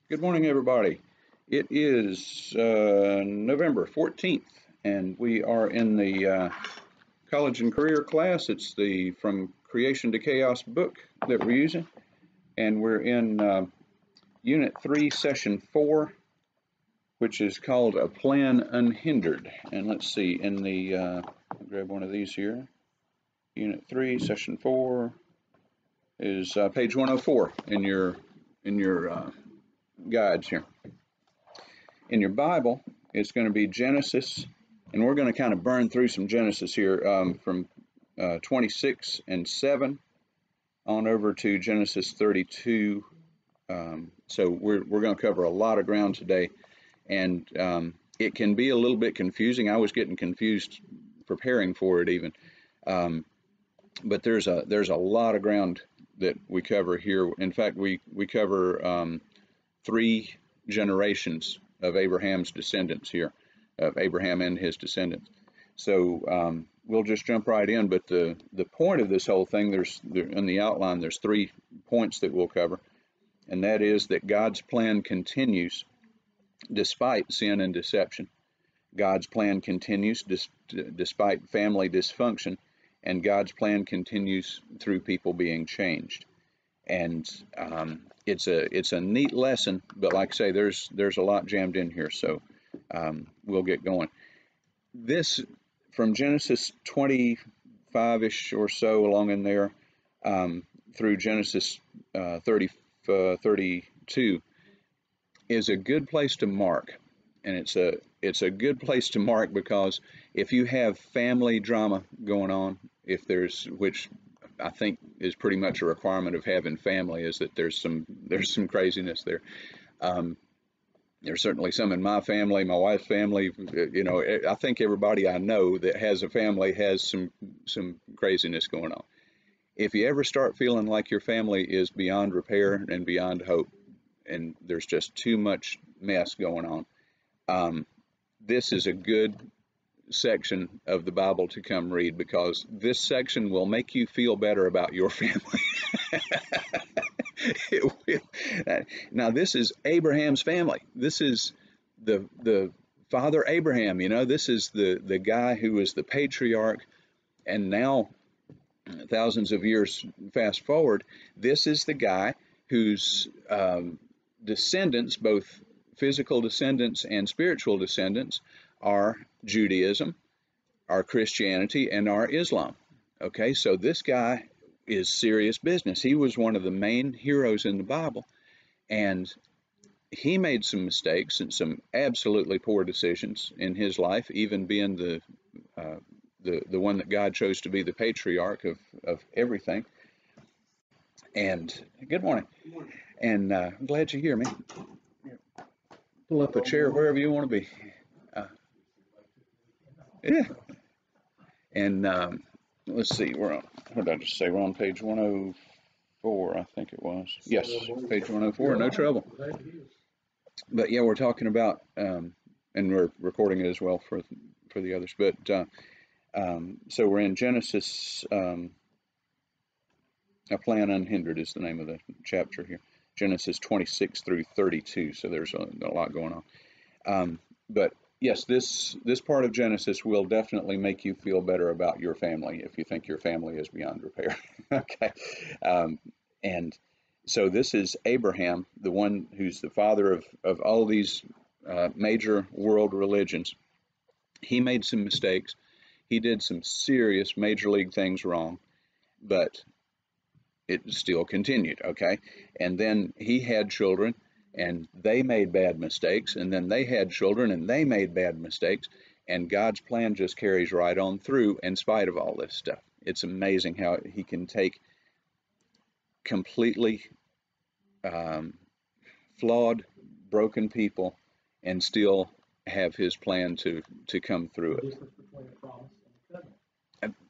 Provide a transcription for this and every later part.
Good morning, everybody. It is November 14th, and we are in the college and career class. It's the From Creation to Chaos book that we're using, and we're in Unit 3, Session 4, which is called A Plan Unhindered. And let's see, in the, I'll grab one of these here. Unit 3, Session 4 is page 104 in your guides here. In your Bible, it's going to be Genesis, and we're going to kind of burn through some Genesis here from 26 and 7 on over to Genesis 32. So we're going to cover a lot of ground today, and it can be a little bit confusing. I was getting confused preparing for it even, but there's a lot of ground that we cover here. In fact, we cover 3 generations of Abraham's descendants here, of Abraham and his descendants. So we'll just jump right in. But the point of this whole thing, in the outline, there's 3 points that we'll cover, and that is that God's plan continues despite sin and deception. God's plan continues despite family dysfunction, and God's plan continues through people being changed. And it's a neat lesson, but like I say, there's a lot jammed in here, so we'll get going. This, from Genesis 25-ish or so along in there through Genesis 32 is a good place to mark, and it's a good place to mark because if you have family drama going on, which I think is pretty much a requirement of having family, is that there's some craziness there. There's certainly some in my family, my wife's family. You know, I think everybody I know that has a family has some craziness going on. If you ever start feeling like your family is beyond repair and beyond hope, and there's just too much mess going on, this is a good section of the Bible to come read, because this section will make you feel better about your family. It will. Now, this is Abraham's family. This is the father Abraham. You know, this is the guy who was the patriarch, and now thousands of years fast forward, this is the guy whose descendants, both physical descendants and spiritual descendants, are Judaism, our Christianity, and our Islam. Okay, so this guy is serious business. He was one of the main heroes in the Bible, and he made some mistakes and some absolutely poor decisions in his life, even being the one that God chose to be the patriarch of everything. And good morning. Good morning. And I'm glad you hear me. Pull up a chair wherever you want to be. Yeah. And let's see, what did I just say? We're on page 104, I think it was. Yes, page 104, no trouble. But yeah, we're talking about, and we're recording it as well for the others. But so we're in Genesis, A Plan Unhindered is the name of the chapter here. Genesis 26 through 32, so there's a lot going on. But yes, this part of Genesis will definitely make you feel better about your family if you think your family is beyond repair. Okay. And so this is Abraham, the one who's the father of all these major world religions. He made some mistakes. He did some serious major league things wrong, but it still continued, okay? And then he had children, and they made bad mistakes, and then they had children, and they made bad mistakes, and God's plan just carries right on through in spite of all this stuff. It's amazing how he can take completely flawed, broken people and still have his plan to come through it.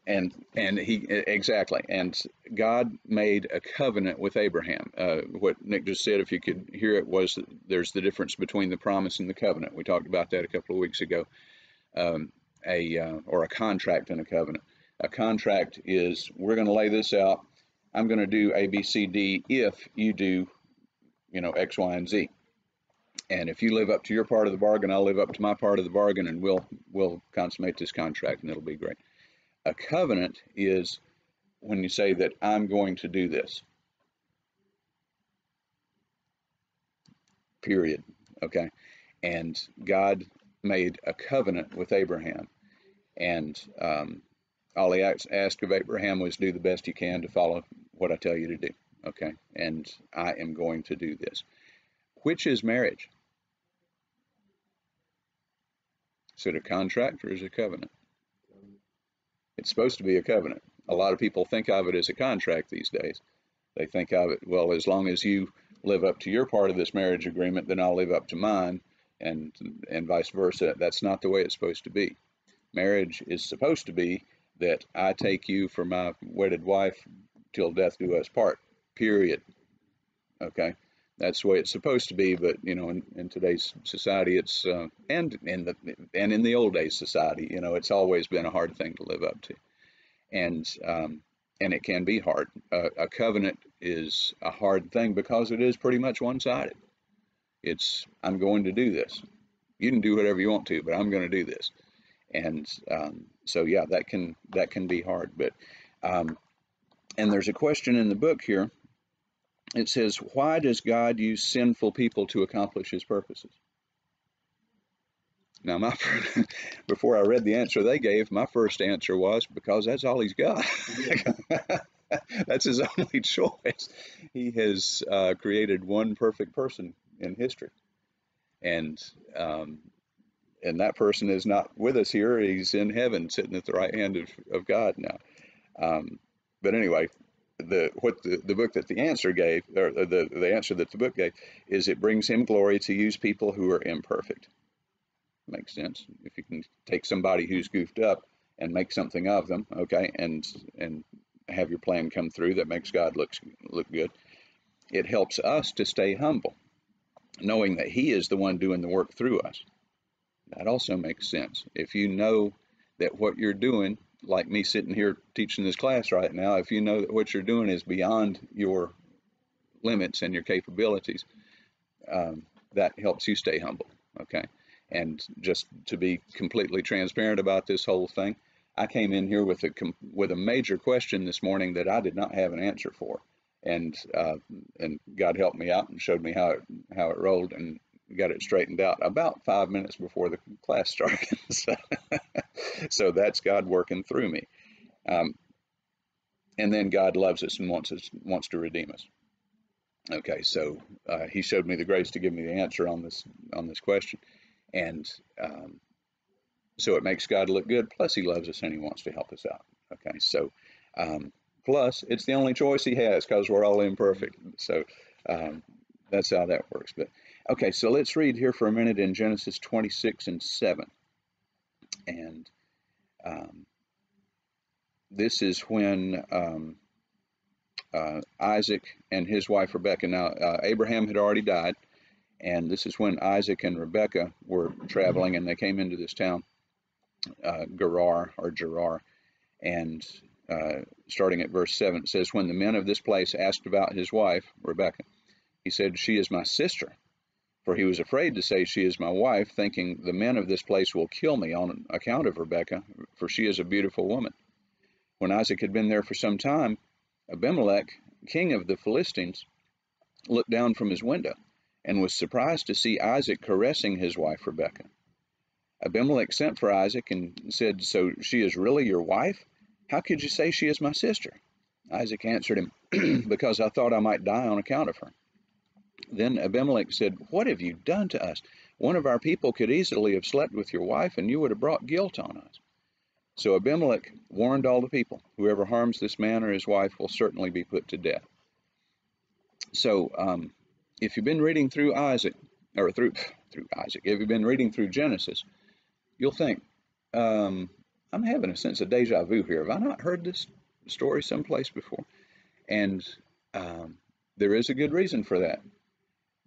And he exactly, and God made a covenant with Abraham. What Nick just said, if you could hear it, was that there's the difference between the promise and the covenant. We talked about that a couple of weeks ago. Or a contract and a covenant. A contract is, we're going to lay this out. I'm going to do A, B, C, D if you do, X, Y, and Z. And if you live up to your part of the bargain, I'll live up to my part of the bargain, and we'll consummate this contract, and it'll be great. A covenant is when you say that I'm going to do this. Period. Okay. And God made a covenant with Abraham, and all he asked of Abraham was do the best you can to follow what I tell you to do. Okay. And I am going to do this. Which is marriage? Is it a contract or is it a covenant? It's supposed to be a covenant. A lot of people think of it as a contract these days. They think of it, well, as long as you live up to your part of this marriage agreement, then I'll live up to mine, and vice versa. That's not the way it's supposed to be. Marriage is supposed to be that I take you for my wedded wife till death do us part, period. Okay? That's the way it's supposed to be, but you know, in today's society, it's and in the old days society, you know, it's always been a hard thing to live up to, and it can be hard. A covenant is a hard thing because it is pretty much one-sided. It's I'm going to do this. You can do whatever you want to, but I'm going to do this, and so yeah, that can be hard. But and there's a question in the book here. It says, why does God use sinful people to accomplish his purposes? Now, before I read the answer they gave, my first answer was, because that's all he's got. That's his only choice. He has created one perfect person in history. And that person is not with us here. He's in heaven, sitting at the right hand of God now. But anyway, the book that the answer gave, or the answer that the book gave, is it brings him glory to use people who are imperfect. Makes sense. If you can take somebody who's goofed up and make something of them, okay, and have your plan come through that makes God look good. It helps us to stay humble, knowing that he is the one doing the work through us. That also makes sense. If you know that what you're doing, like me sitting here teaching this class right now, if you know that what you're doing is beyond your limits and your capabilities, that helps you stay humble, okay? And just to be completely transparent about this whole thing, I came in here with a major question this morning that I did not have an answer for, and God helped me out and showed me how it rolled, and got it straightened out about 5 minutes before the class started. So that's God working through me. And then God loves us and wants to redeem us. Okay, so he showed me the grace to give me the answer on this question, and so it makes God look good. Plus, he loves us and he wants to help us out. Okay, so plus it's the only choice he has because we're all imperfect. So that's how that works. But okay, so let's read here for a minute in Genesis 26:7, and this is when Isaac and his wife Rebekah. Now, Abraham had already died, and this is when Isaac and Rebekah were traveling, and they came into this town, Gerar, and starting at verse 7, it says, when the men of this place asked about his wife, Rebekah, he said, she is my sister. For he was afraid to say, she is my wife, thinking, the men of this place will kill me on account of Rebekah, for she is a beautiful woman. When Isaac had been there for some time, Abimelech, king of the Philistines, looked down from his window and was surprised to see Isaac caressing his wife Rebekah. Abimelech sent for Isaac and said, so she is really your wife? How could you say she is my sister? Isaac answered him, because I thought I might die on account of her. Then Abimelech said, what have you done to us? One of our people could easily have slept with your wife, and you would have brought guilt on us. So Abimelech warned all the people, whoever harms this man or his wife will certainly be put to death. So if you've been reading through Isaac, or through Isaac, if you've been reading through Genesis, you'll think, I'm having a sense of deja vu here. Have I not heard this story someplace before? And there is a good reason for that.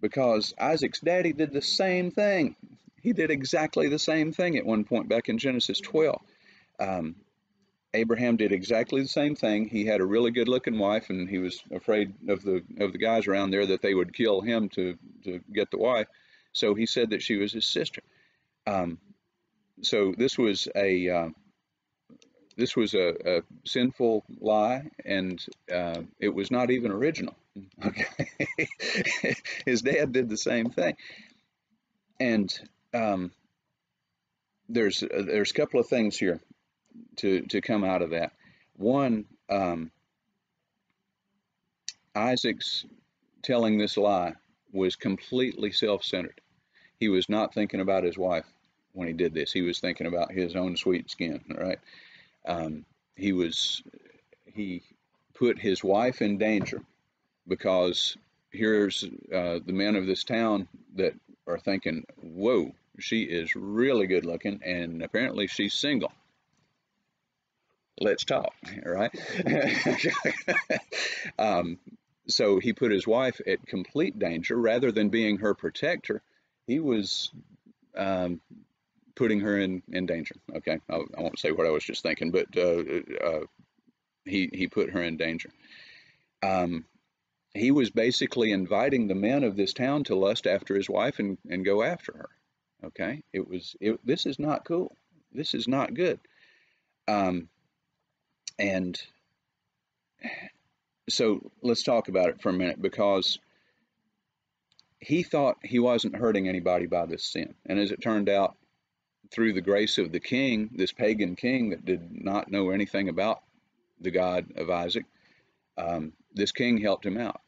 Because Isaac's daddy did the same thing. He did exactly the same thing at one point back in Genesis 12. Abraham did exactly the same thing. He had a really good-looking wife, and he was afraid of the guys around there that they would kill him to get the wife. So he said that she was his sister. Um, so this was a sinful lie, and it was not even original. Okay, his dad did the same thing, and um, there's a couple of things here to come out of that. One, Isaac's telling this lie was completely self-centered. He was not thinking about his wife when he did this. He was thinking about his own sweet skin, right? Um, he put his wife in danger because here's the men of this town that are thinking, whoa, she is really good looking, and apparently she's single. Let's talk, right? um, so he put his wife at complete danger rather than being her protector. He was putting her in danger. Okay, I won't say what I was just thinking, but he put her in danger. Um, he was basically inviting the men of this town to lust after his wife and go after her. Okay, this is not cool. This is not good. And so let's talk about it for a minute, because he thought he wasn't hurting anybody by this sin. And as it turned out, through the grace of the king, this pagan king that did not know anything about the God of Isaac, this king helped him out.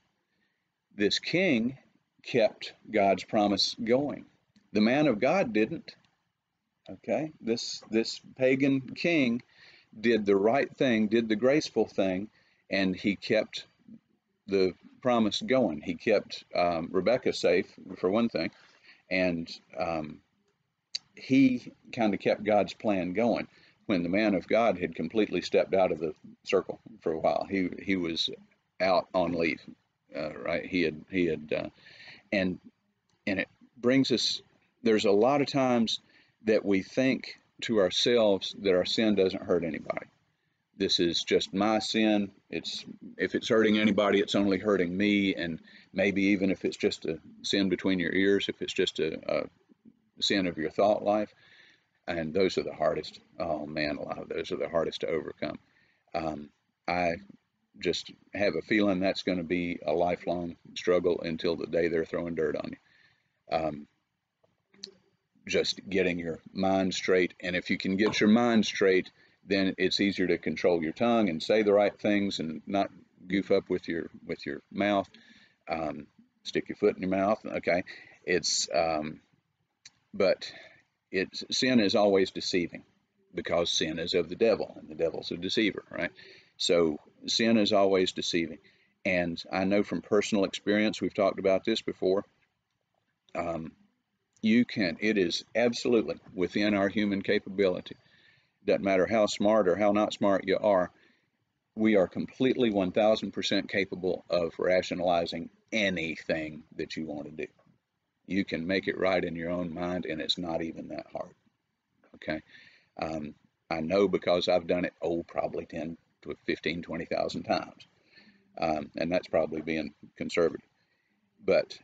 This king kept God's promise going. The man of God didn't. Okay, this pagan king did the right thing, did the graceful thing, and he kept the promise going. He kept Rebecca safe, for one thing, and he kind of kept God's plan going. When the man of God had completely stepped out of the circle for a while, he was out on leave, right? He had, and it brings us. There's a lot of times that we think to ourselves that our sin doesn't hurt anybody. This is just my sin. If it's hurting anybody, it's only hurting me. And maybe even if it's just a sin between your ears, if it's just a sin of your thought life, and those are the hardest. Oh man, a lot of those are the hardest to overcome. I just have a feeling that's going to be a lifelong struggle until the day they're throwing dirt on you. Just getting your mind straight, and if you can get your mind straight, then it's easier to control your tongue and say the right things and not goof up with your mouth. Stick your foot in your mouth. Okay, but sin is always deceiving, because sin is of the devil, and the devil's a deceiver, right? So sin is always deceiving, and I know from personal experience, we've talked about this before. It is absolutely within our human capability. Doesn't matter how smart or how not smart you are, we are completely 1000% capable of rationalizing anything that you want to do. You can make it right in your own mind, and it's not even that hard. Okay. I know, because I've done it, probably 10 to 15, 20,000 times. And that's probably being conservative. But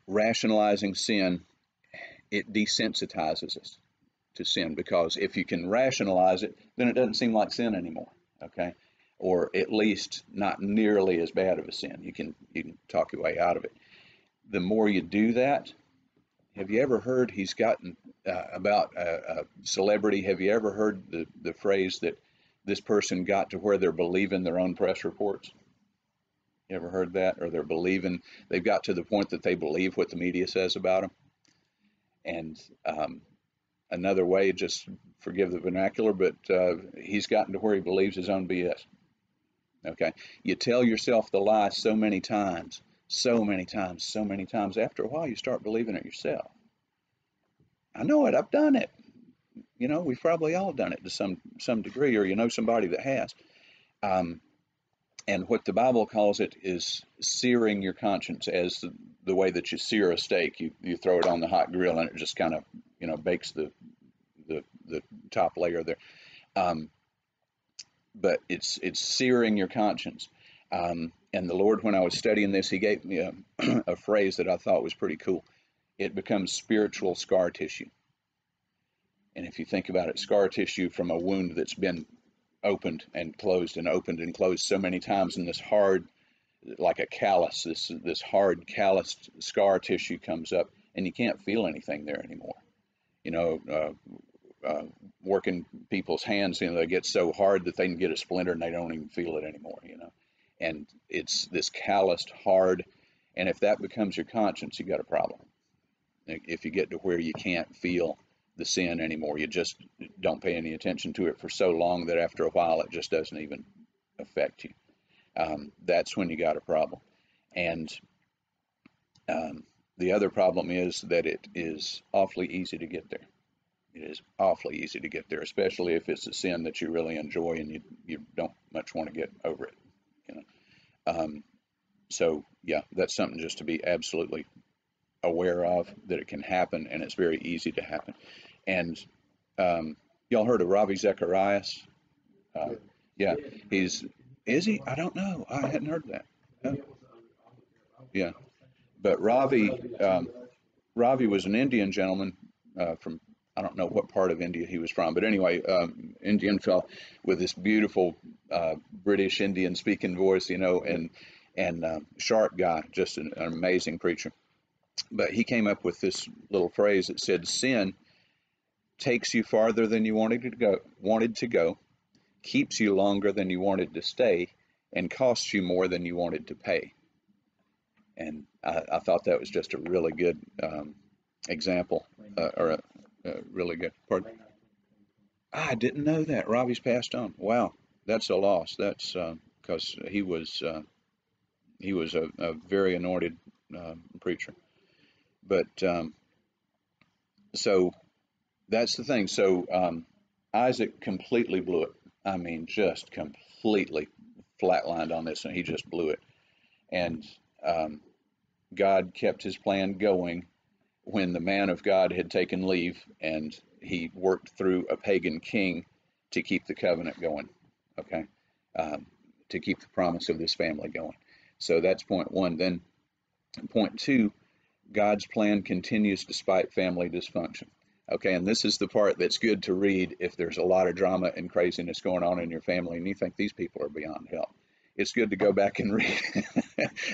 rationalizing sin, it desensitizes us to sin, because if you can rationalize it, then it doesn't seem like sin anymore. Okay. Or at least not nearly as bad of a sin. You can talk your way out of it. The more you do that, have you ever heard he's gotten about a celebrity? Have you ever heard the phrase that this person got to where they're believing their own press reports? You ever heard that? Or they've got to the point that they believe what the media says about them. And another way, just forgive the vernacular, but he's gotten to where he believes his own BS. Okay. You tell yourself the lie so many times, after a while you start believing it yourself. I know it, I've done it. We've probably all done it to some degree, or somebody that has. And what the Bible calls it is searing your conscience, as the way that you sear a steak. You throw it on the hot grill and it just kind of bakes the top layer there. But it's searing your conscience. And the Lord, when I was studying this, he gave me a phrase that I thought was pretty cool. It becomes spiritual scar tissue. And if you think about it, scar tissue from a wound that's been opened and closed and opened and closed so many times, and this hard, like a callus, this hard calloused scar tissue comes up, and you can't feel anything there anymore. You know, working people's hands, you know, they get so hard that they can get a splinter and they don't even feel it anymore, you know. And it's this calloused, hard, and if that becomes your conscience, you got a problem. If you get to where you can't feel the sin anymore, you just don't pay any attention to it for so long that after a while it just doesn't even affect you. That's when you got a problem. And the other problem is that it is awfully easy to get there. It is awfully easy to get there, especially if it's a sin that you really enjoy and you don't much want to get over it, you know. So yeah, that's something just to be absolutely aware of, that it can happen, and it's very easy to happen. And y'all heard of Ravi Zacharias? Yeah, is he? I don't know. I hadn't heard that. Yeah, but Ravi was an Indian gentleman from, I don't know what part of India he was from, but anyway, Indian fellow with this beautiful British Indian speaking voice, you know, and sharp guy, just an amazing preacher. But he came up with this little phrase that said, sin takes you farther than you wanted to go, keeps you longer than you wanted to stay, and costs you more than you wanted to pay. And I thought that was just a really good example, or a really good part. I didn't know that. Robbie's passed on. Wow, that's a loss. That's because he was a very anointed preacher. But so that's the thing. So Isaac completely blew it. I mean, just completely flatlined on this, and he just blew it. And God kept his plan going when the man of God had taken leave, and he worked through a pagan king to keep the covenant going, okay, to keep the promise of this family going. So that's point one. Then point two, God's plan continues despite family dysfunction. Okay, and this is the part that's good to read if there's a lot of drama and craziness going on in your family and you think these people are beyond help. It's good to go back and read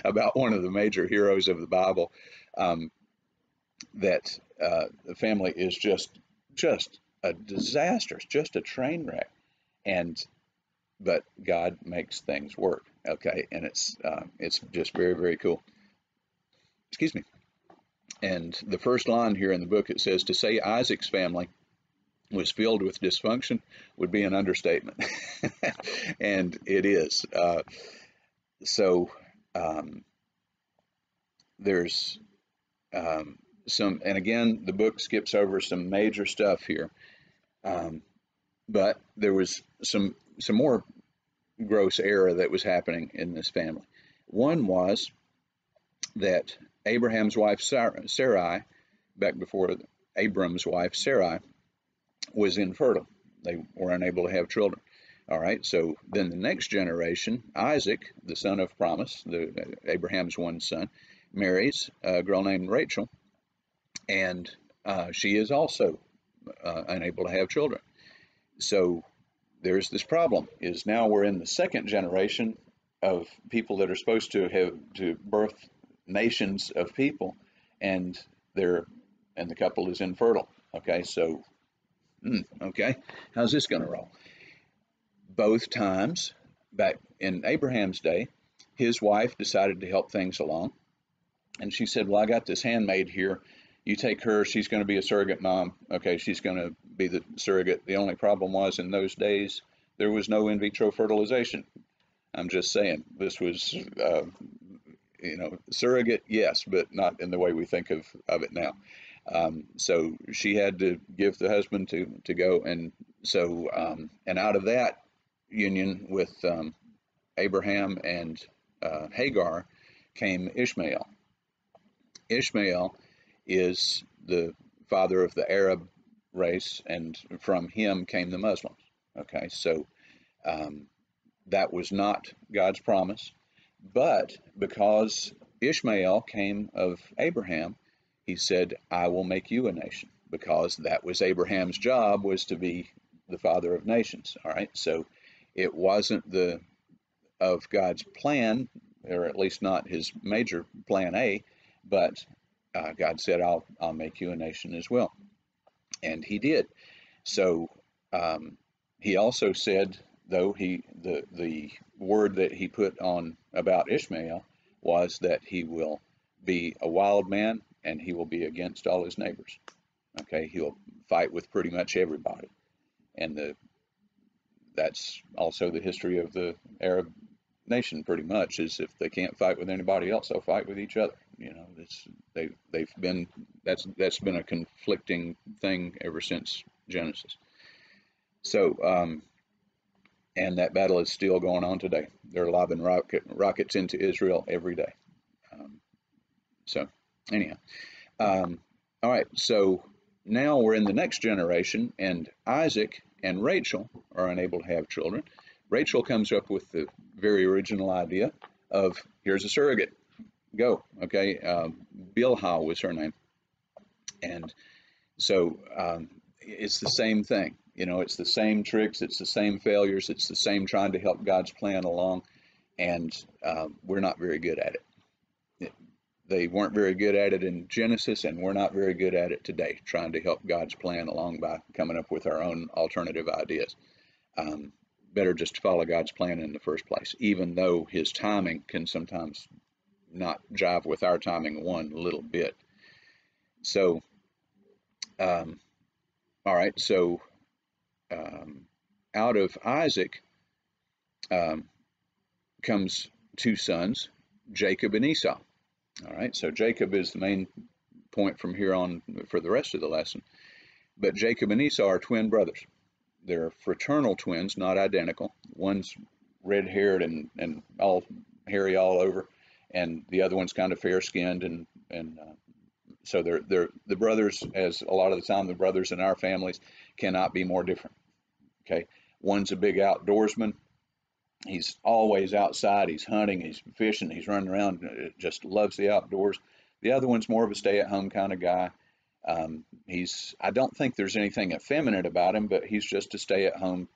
about one of the major heroes of the Bible, that the family is just a disaster. It's just a train wreck. But God makes things work, okay? And it's just very, very cool. Excuse me. And the first line here in the book, it says, to say Isaac's family was filled with dysfunction would be an understatement. And it is. So there's some, and again, the book skips over some major stuff here. But there was some more gross error that was happening in this family. One was that Abraham's wife Sarai, back before Abram's wife Sarai, was infertile. They were unable to have children. All right, so then the next generation, Isaac, the son of promise, Abraham's one son, marries a girl named Rachel, and she is also unable to have children. So there's this problem, is now we're in the second generation of people that are supposed to have to birth nations of people, and the couple is infertile. Okay, so okay, how's this going to roll? Both times back in Abraham's day, his wife decided to help things along, and she said, well, I got this handmaid here, you take her, she's going to be a surrogate mom. Okay, she's going to be the surrogate. The only problem was, in those days there was no in vitro fertilization. I'm just saying, this was surrogate, yes, but not in the way we think of it now. So she had to give the husband to go, and so and out of that union with Abraham and Hagar came Ishmael. Ishmael is the father of the Arab race, and from him came the Muslims. Okay, so that was not God's promise. But because Ishmael came of Abraham, he said, I will make you a nation, because that was Abraham's job, was to be the father of nations. All right. So it wasn't of God's plan, or at least not his major plan A, but God said, I'll make you a nation as well. And he did. So he also said, though, the word that he put on about Ishmael was that he will be a wild man and he will be against all his neighbors. Okay, he'll fight with pretty much everybody. And that's also the history of the Arab nation, pretty much, is if they can't fight with anybody else, they'll fight with each other. You know, that's been a conflicting thing ever since Genesis. So, and that battle is still going on today. They're lobbing rockets into Israel every day. So, anyhow, all right. So now we're in the next generation, and Isaac and Rachel are unable to have children. Rachel comes up with the very original idea of, here's a surrogate, go. Okay, Bilhah was her name. And so it's the same thing. You know, it's the same tricks, it's the same failures, it's the same trying to help God's plan along, and we're not very good at it. They weren't very good at it in Genesis, and we're not very good at it today, trying to help God's plan along by coming up with our own alternative ideas. Better just to follow God's plan in the first place, even though his timing can sometimes not jive with our timing one little bit. So, all right, so out of Isaac comes two sons, Jacob and Esau. All right, so Jacob is the main point from here on for the rest of the lesson. But Jacob and Esau are twin brothers. They're fraternal twins, not identical. One's red-haired and all hairy all over, and the other one's kind of fair-skinned, and so they're the brothers. As a lot of the time, the brothers in our families cannot be more different. Okay, one's a big outdoorsman. He's always outside. He's hunting. He's fishing. He's running around. Just loves the outdoors. The other one's more of a stay-at-home kind of guy. I don't think there's anything effeminate about him, but he's just a stay-at-home,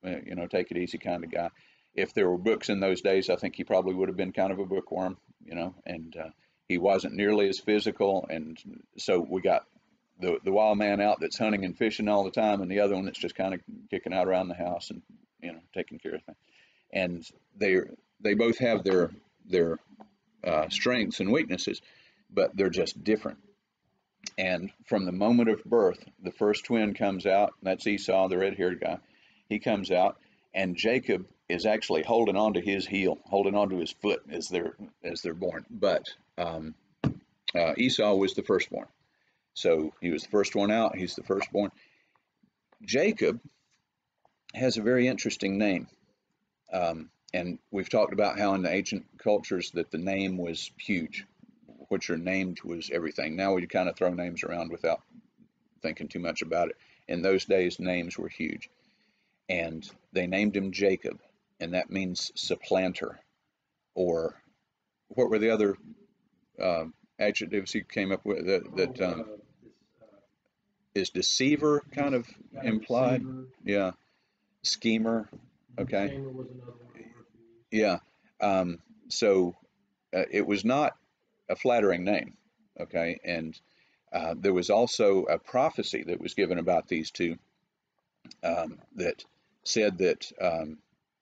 you know, take it easy kind of guy. If there were books in those days, I think he probably would have been kind of a bookworm, you know, and he wasn't nearly as physical. And so we got the wild man out that's hunting and fishing all the time, and the other one that's just kind of kicking out around the house and, you know, taking care of things. And they both have their strengths and weaknesses, but they're just different. And from the moment of birth, the first twin comes out, and that's Esau, the red-haired guy. He comes out, and Jacob is actually holding on to his heel, holding on to his foot as they're born. But Esau was the firstborn, so he was the first one out. He's the firstborn. Jacob has a very interesting name, and we've talked about how in the ancient cultures that the name was huge. What you're named was everything. Now we kind of throw names around without thinking too much about it. In those days, names were huge. And they named him Jacob, and that means supplanter. Or what were the other adjectives he came up with that is deceiver kind of implied? Deceiver. Yeah. Schemer. Okay. Schemer was another one. Yeah. So it was not a flattering name, okay? And there was also a prophecy that was given about these two that said that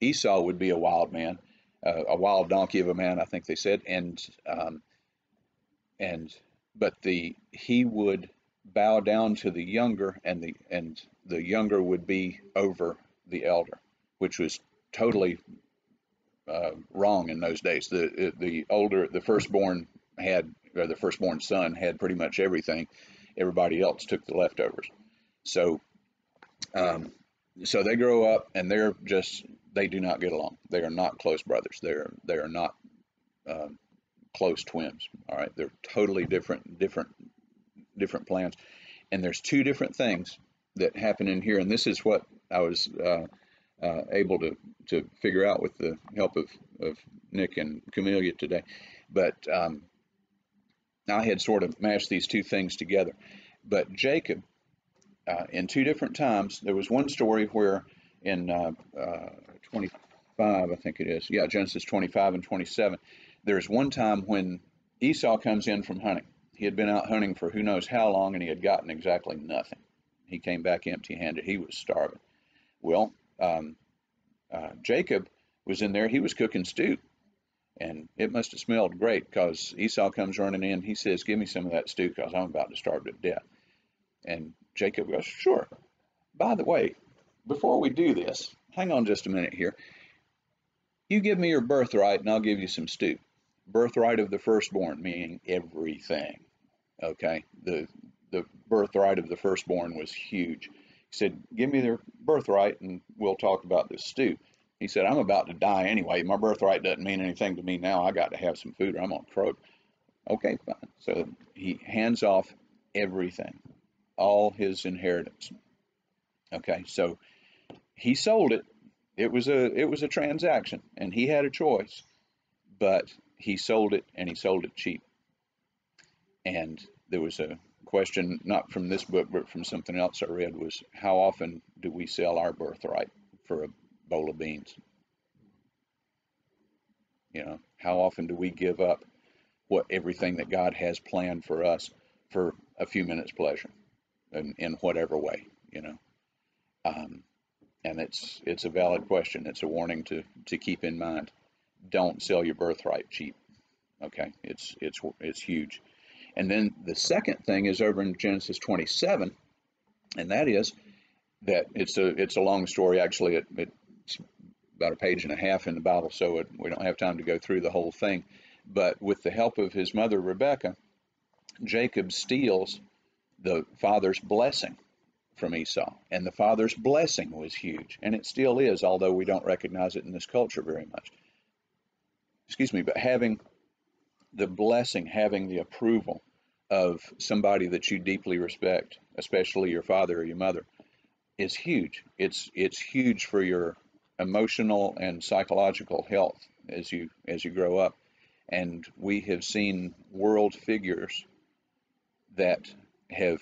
Esau would be a wild man, a wild donkey of a man, I think they said, but he would bow down to the younger, and the younger would be over the elder, which was totally wrong in those days. The firstborn the firstborn son had pretty much everything. Everybody else took the leftovers. So they grow up, and they do not get along. They are not close brothers. They are not close twins. All right, they're totally different plans. And there's two different things that happen in here, and this is what I was able to figure out with the help of Nick and Camellia today, but I had sort of mashed these two things together. But Jacob, in two different times, there was one story where in 25, I think it is, yeah, Genesis 25 and 27, there's one time when Esau comes in from hunting. He had been out hunting for who knows how long, and he had gotten exactly nothing. He came back empty-handed. He was starving. Well, Jacob was in there. He was cooking stew. And it must have smelled great, because Esau comes running in. He says, "Give me some of that stew, because I'm about to starve to death." And Jacob goes, "Sure. By the way, before we do this, hang on just a minute here. You give me your birthright, and I'll give you some stew." Birthright of the firstborn, meaning everything. Okay? The birthright of the firstborn was huge. He said, "Give me their birthright, and we'll talk about this stew." He said, "I'm about to die anyway. My birthright doesn't mean anything to me now. I got to have some food, or I'm going to croak." Okay, fine. So he hands off everything, all his inheritance. Okay, so he sold it. It was a transaction, and he had a choice, but he sold it, and he sold it cheap. And there was a question, not from this book, but from something else I read, was how often do we sell our birthright for a bowl of beans? You know, how often do we give up everything that God has planned for us for a few minutes pleasure, in whatever way, you know? And it's a valid question. It's a warning to keep in mind. Don't sell your birthright cheap. Okay, it's huge. And then the second thing is over in Genesis 27, and that is that it's a long story. Actually, it's about a page and a half in the Bible, so we don't have time to go through the whole thing. But with the help of his mother Rebekah, Jacob steals the father's blessing from Esau, and the father's blessing was huge, and it still is, although we don't recognize it in this culture very much. Excuse me, but having the blessing, having the approval of somebody that you deeply respect, especially your father or your mother, is huge. It's huge for your emotional and psychological health as you grow up. And we have seen world figures that have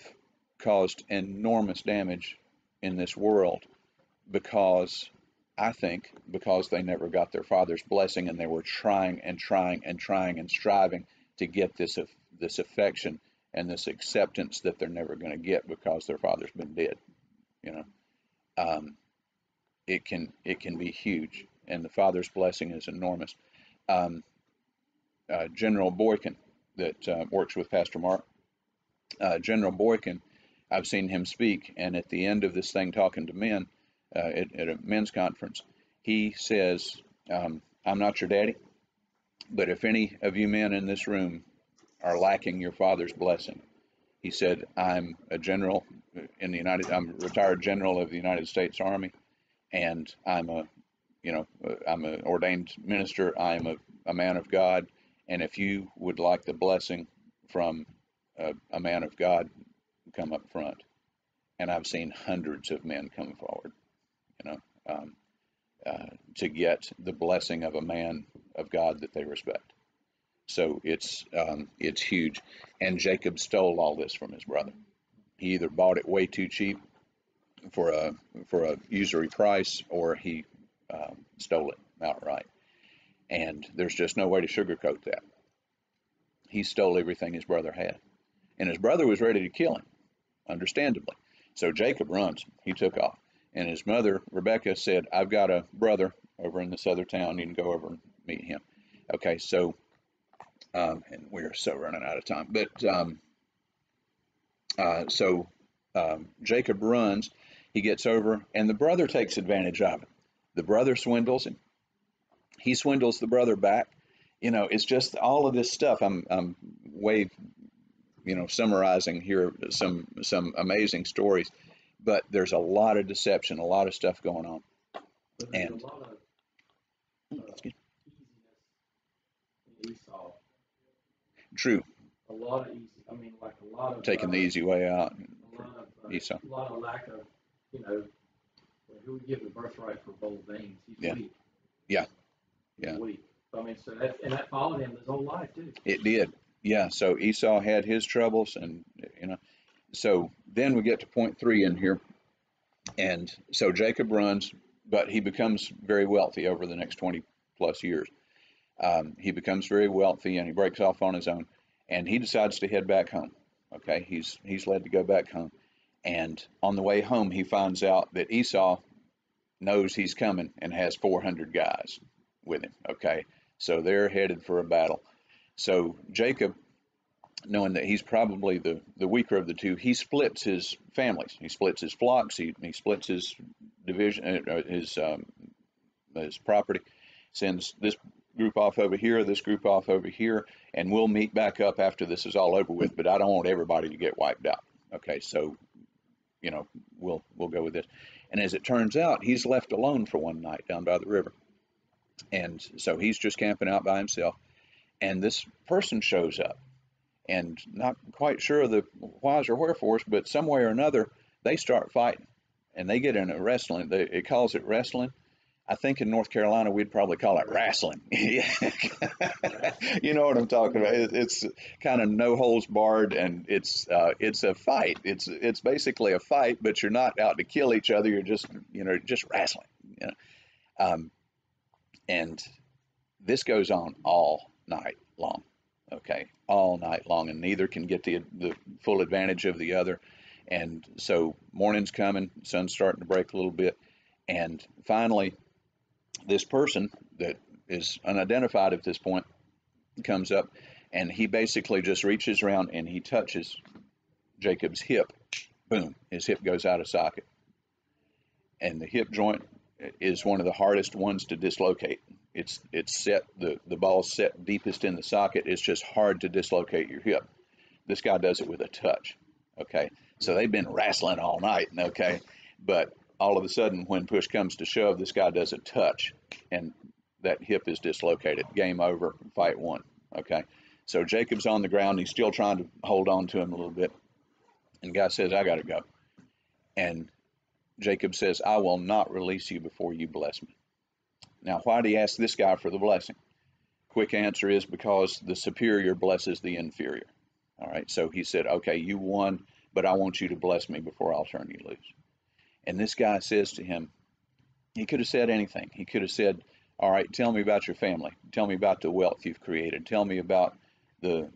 caused enormous damage in this world because they never got their father's blessing, and they were trying and striving to get this affection and this acceptance that they're never going to get because their father's been dead. You know, it can be huge, and the father's blessing is enormous. General Boykin, that works with Pastor Mark, General Boykin, I've seen him speak, and at the end of this thing, talking to men at a men's conference, he says, "I'm not your daddy, but if any of you men in this room are lacking your father's blessing," he said, "I'm a general in the I'm a retired general of the United States Army, and I'm an ordained minister. I'm a man of God, and if you would like the blessing from a man of God, come up front." And I've seen hundreds of men come forward, you know, to get the blessing of a man of God that they respect. So it's huge. And Jacob stole all this from his brother. He either bought it way too cheap for a usury price, or he stole it outright. And there's just no way to sugarcoat that. He stole everything his brother had, and his brother was ready to kill him, understandably. So Jacob runs. He took off. And his mother, Rebekah, said, "I've got a brother over in this other town. You can go over and meet him." Okay, so, and we're so running out of time. But Jacob runs. He gets over, and the brother takes advantage of it. The brother swindles him. He swindles the brother back. You know, it's just all of this stuff. I'm way, summarizing here some amazing stories, but there's a lot of deception, a lot of stuff going on. But there's a lot of easiness in Esau. True. A lot of easy. I mean, like a lot of taking the easy way out. A lot of lack of, who would give the birthright for both veins? He's weak. Yeah. He's weak. I mean, so that followed him his whole life too. It did. Yeah. So Esau had his troubles, and so then we get to point 3 in here, and so Jacob runs, but he becomes very wealthy over the next 20 plus years. He becomes very wealthy, and he breaks off on his own, and he decides to head back home. Okay, he's led to go back home, and on the way home, he finds out that Esau knows he's coming and has 400 guys with him. Okay, so they're headed for a battle. So Jacob, knowing that he's probably the weaker of the two, he splits his families. He splits his flocks. He splits his division, his property. Sends this group off over here, this group off over here, and we'll meet back up after this is all over with. But I don't want everybody to get wiped out. Okay, so we'll go with this. And as it turns out, he's left alone for one night down by the river, and so he's just camping out by himself. And this person shows up, and not quite sure of the whys or wherefores, but some way or another they start fighting, and they get in a wrestling. It calls it wrestling. I think in North Carolina we'd probably call it wrestling. You know what I'm talking about? It's kind of no holds barred, and it's a fight. It's basically a fight, but you're not out to kill each other. You're just just wrestling. And this goes on all night long. Okay, all night long, and neither can get the full advantage of the other. And so morning's coming, sun's starting to break a little bit, and finally this person that is unidentified at this point comes up, and he basically just reaches around and he touches Jacob's hip. Boom, his hip goes out of socket. And the hip joint is one of the hardest ones to dislocate. It's set, the ball's set deepest in the socket. It's just hard to dislocate your hip. This guy does it with a touch. Okay, so they've been wrestling all night. Okay, but all of a sudden, when push comes to shove, this guy does a touch, and that hip is dislocated. Game over, fight won. Okay, so Jacob's on the ground. He's still trying to hold on to him a little bit, and the guy says, "I got to go." And Jacob says, "I will not release you before you bless me." Now, why do you ask this guy for the blessing? Quick answer is because the superior blesses the inferior. All right, so he said, "Okay, you won, but I want you to bless me before I'll turn you loose." And this guy says to him, he could have said anything. He could have said, "All right, tell me about your family. Tell me about the wealth you've created. Tell me about the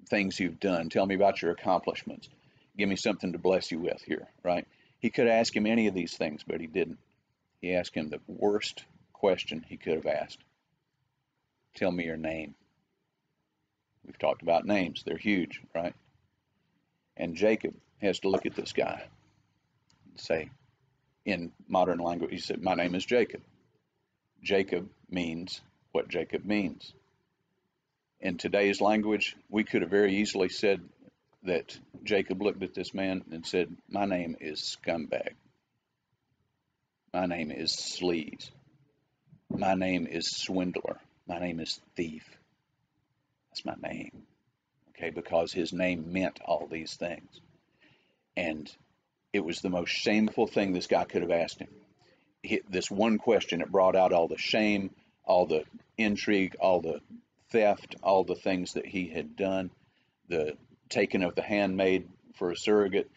things you've done. Tell me about your accomplishments. Give me something to bless you with here," right? He could ask him any of these things, but he didn't. He asked him the worst question he could have asked. "Tell me your name." We've talked about names. They're huge, right? And Jacob has to look at this guy and say, in modern language, he said, "My name is Jacob." Jacob means what Jacob means. In today's language, we could have very easily said that Jacob looked at this man and said, "My name is scumbag. My name is sleaze. My name is swindler. My name is thief. That's my name." Okay, because his name meant all these things. And it was the most shameful thing this guy could have asked him. This one question, it brought out all the shame, all the intrigue, all the theft, all the things that he had done, the taking of the handmaid for a surrogate,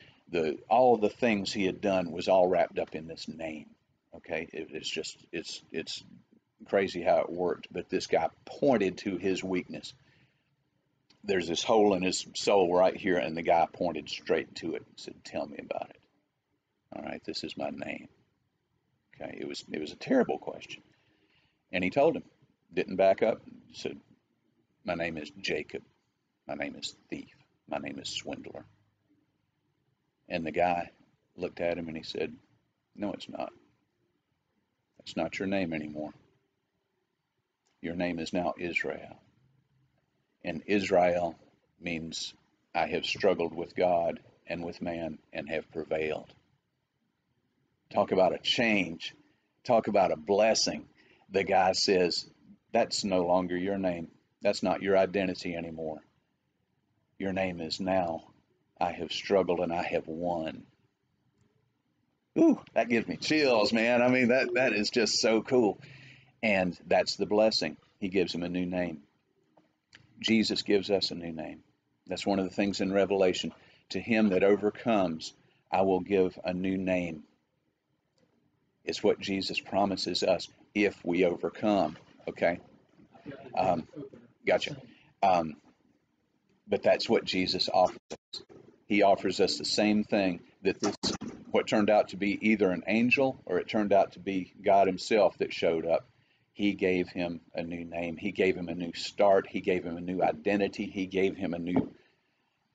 all of the things he had done was all wrapped up in this name. Okay, it's crazy how it worked, but this guy pointed to his weakness. There's this hole in his soul right here, and the guy pointed straight to it and said, "Tell me about it." All right, this is my name. Okay, it was a terrible question. And he told him, didn't back up, said, "My name is Jacob. My name is thief. My name is swindler." And the guy looked at him and he said, "No, it's not. That's not your name anymore. Your name is now Israel. And Israel means I have struggled with God and with man and have prevailed." Talk about a change. Talk about a blessing. The guy says, "That's no longer your name. That's not your identity anymore. Your name is now, I have struggled and I have won." Ooh, that gives me chills, man. I mean, that is just so cool. And that's the blessing. He gives him a new name. Jesus gives us a new name. That's one of the things in Revelation. To him that overcomes, I will give a new name. It's what Jesus promises us if we overcome. Okay? Gotcha. But that's what Jesus offers us. He offers us the same thing, that this, what turned out to be either an angel or it turned out to be God himself that showed up. He gave him a new name. He gave him a new start. He gave him a new identity. He gave him a new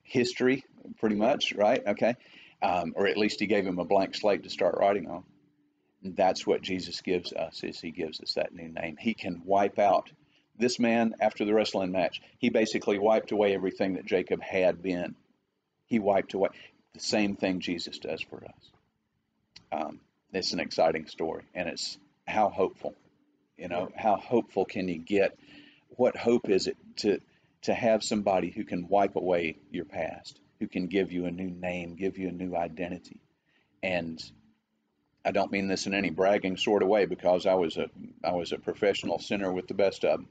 history, pretty much, right? Okay. Or at least he gave him a blank slate to start writing on. And that's what Jesus gives us, is he gives us that new name. He can wipe out this man after the wrestling match. He basically wiped away everything that Jacob had been. He wiped away the same thing Jesus does for us. It's an exciting story, and it's how hopeful, how hopeful can you get? What hope is it to have somebody who can wipe away your past, who can give you a new name, give you a new identity? And I don't mean this in any bragging sort of way, because I was a professional sinner with the best of them,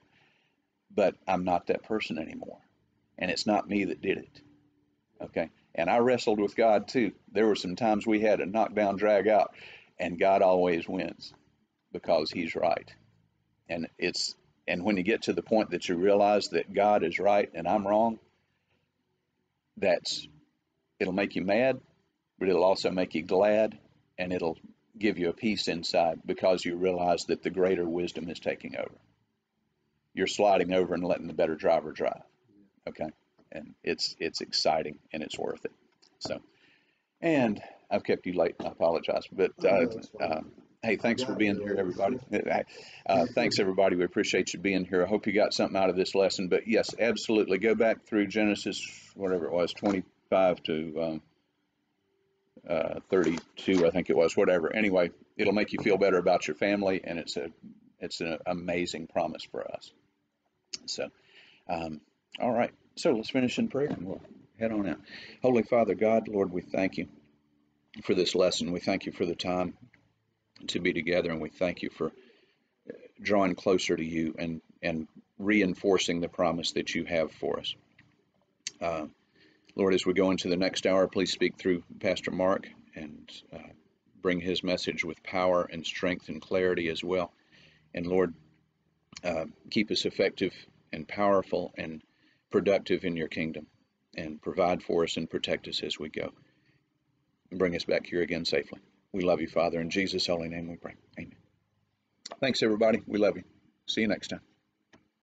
but I'm not that person anymore, and it's not me that did it. Okay, and I wrestled with God too. There were some times we had a knockdown, drag out, and God always wins because He's right. And when you get to the point that you realize that God is right and I'm wrong, it'll make you mad, but it'll also make you glad, and it'll give you a peace inside, because you realize that the greater wisdom is taking over. You're sliding over and letting the better driver drive. Okay, and it's exciting and it's worth it. So, and I've kept you late. I apologize, but hey, thanks for being here, everybody. Thanks, everybody. We appreciate you being here. I hope you got something out of this lesson. But yes, absolutely, go back through Genesis, whatever it was, 25 to 32, I think it was, whatever. Anyway, it'll make you feel better about your family, and it's an amazing promise for us. So, all right. So let's finish in prayer and we'll head on out. Holy Father God, Lord, we thank you for this lesson. We thank you for the time to be together, and we thank you for drawing closer to you and reinforcing the promise that you have for us. Lord, as we go into the next hour, please speak through Pastor Mark and bring his message with power and strength and clarity as well. And Lord, keep us effective and powerful and productive in your kingdom, and provide for us and protect us as we go. And bring us back here again safely. We love you, Father. In Jesus' holy name we pray. Amen. Thanks, everybody. We love you. See you next time.